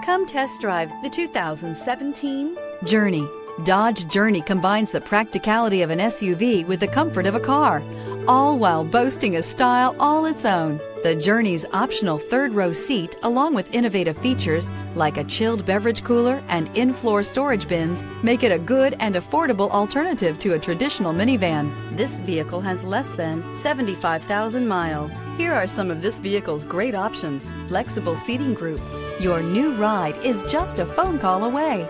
Come test drive the 2017 Journey. Dodge Journey combines the practicality of an SUV with the comfort of a car, all while boasting a style all its own. The Journey's optional third-row seat, along with innovative features like a chilled beverage cooler and in-floor storage bins, make it a good and affordable alternative to a traditional minivan. This vehicle has less than 75,000 miles. Here are some of this vehicle's great options: flexible seating group. Your new ride is just a phone call away.